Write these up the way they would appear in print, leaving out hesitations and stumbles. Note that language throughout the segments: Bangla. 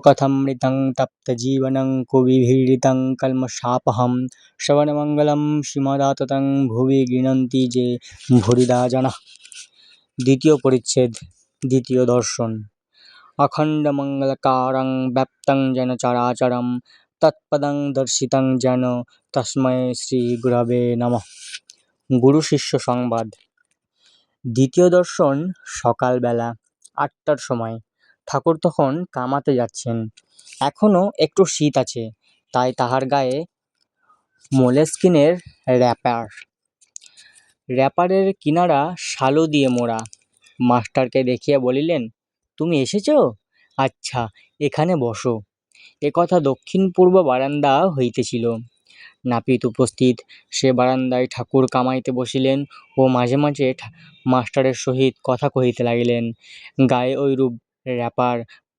कथमृतं तप्तजीवनं कविभिरीडितं कल्मषापहं श्रवणमङ्गलं श्रीमदाततं भुवि गृह्णन्ति जे ভুরিদা জানা। দ্বিতীয় পরিচ্ছেদ, দ্বিতীয় দর্শন। অখণ্ডমঙ্গলকারং ব্যাপ্তং যেন চরাচরম তৎপদং দর্শিতং যেন তস্মৈ শ্রী গুরবে নমঃ। গুরু শিষ্য সংবাদ। দ্বিতীয় দর্শন সকালবেলা ৮টার সময়। ঠাকুর তখন কামাতে যাচ্ছেন। এখনও একটু শীত আছে, তাই তাহার গায়ে মোলেস্কিনের র্যাপারের কিনারা শালু দিয়ে মোড়া। মাস্টারকে দেখিয়া বলিলেন, তুমি এসেছ? আচ্ছা, এখানে বসো। একথা দক্ষিণ পূর্ব বারান্দা হইতেছিল। নাপিত উপস্থিত। সে বারান্দায় ঠাকুর কামাইতে বসিলেন ও মাঝে মাঝে মাস্টারের সহিত কথা কহিতে লাগিলেন। গায়ে ঐরূপ র্যাপার,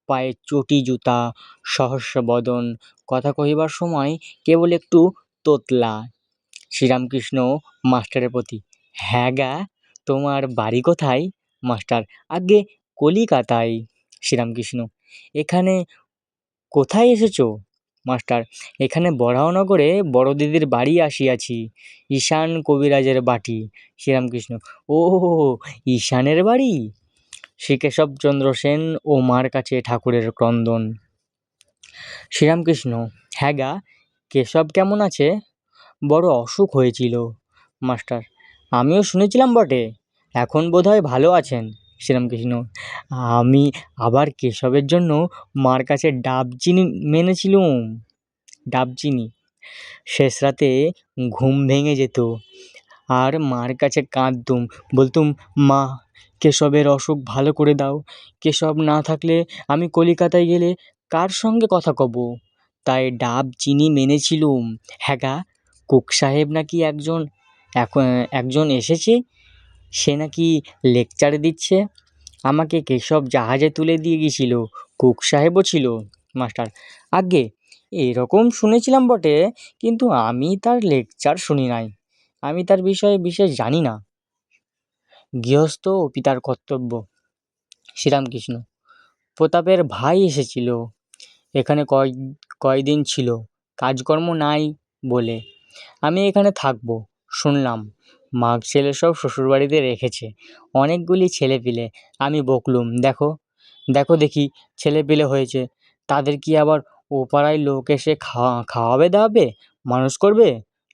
পায়ে চটি জুতা, সহস্র বদন। কথা কহিবার সময় কেবল একটু তোতলা। শ্রীরামকৃষ্ণ মাস্টারের প্রতি, হ্যাঁ গা, তোমার বাড়ি কোথায়? মাস্টার, আজ্ঞে কলিকাতায়। শ্রীরামকৃষ্ণ, এখানে কোথায় এসেছ? মাস্টার, এখানে বরাহনগরে বড়দিদির বাড়ি আসিয়াছি, ঈশান কবিরাজের বাটি। শ্রীরামকৃষ্ণ, ও ঈশানের বাড়ি? শ্রীকেশবচন্দ্র সেন ও মার কাছে ঠাকুরের ক্রন্দন। শ্রীরামকৃষ্ণ, হ্যাঁ গা, কেশব কেমন আছে? বড় অসুখ হয়েছিল। মাস্টার, আমিও শুনেছিলাম বটে, এখন বোধহয় ভালো আছেন। শ্রীরামকৃষ্ণ, আমি আবার কেশবের জন্য মার কাছে ডাবচিনি মেনেছিলুম। ডাবচিনি। শেষ রাতে ঘুম ভেঙে যেত, আর মার কাছে কাঁদতুম, বলতুম, মা, কেশবের অসুখ ভালো করে দাও। কেশব না থাকলে আমি কলিকাতায় গেলে কার সঙ্গে কথা কব? তাই ডাব চিনি মেনেছিলুম। হ্যাঁ গা, কুক সাহেব নাকি একজন এসেছে, সে নাকি লেকচার দিচ্ছে। আমাকে কেশব জাহাজে তুলে দিয়ে গিয়েছিল, কুক সাহেবও ছিল। মাস্টার, আজ্ঞে এরকম শুনেছিলাম বটে, কিন্তু আমি তার লেকচার শুনি নাই, আমি তার বিষয়ে বিশেষ জানি না। গৃহস্থ ও পিতার কর্তব্য। শ্রীরামকৃষ্ণ, প্রতাপের ভাই এসেছিল, এখানে কয়দিন ছিল, কাজকর্ম নাই বলে আমি এখানে থাকবো শুনলাম। মাঘ ছেলে সব শ্বশুরবাড়িতে রেখেছে, অনেকগুলি ছেলেপিলে। আমি বকলুম, দেখো দেখো দেখি ছেলেপিলে হয়েছে, তাদের কি আবার ও পাড়ায় লোক এসে খাওয়াবে দাওয়াবে, মানুষ করবে?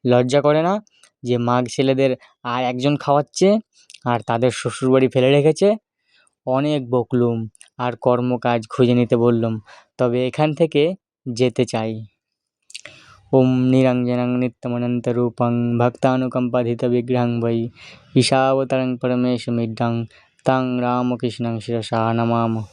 লজ্জা করে না যে মাঘ ছেলেদের আর একজন খাওয়াচ্ছে, আর তাদের শ্বশুরবাড়ি ফেলে রেখেছে? অনেক বকলুম, আর কর্মকাজ খুঁজে নিতে বললুম, তবে এখান থেকে যেতে চাই। ওম নিরঞ্জনং নিত্যমনন্তরূপং ভক্তানুকম্পাধিতবিগ্রহং বৈ ঈশাবতারং পরমেশমিড্ডং তং রামকৃষ্ণং শিরসা নমামः।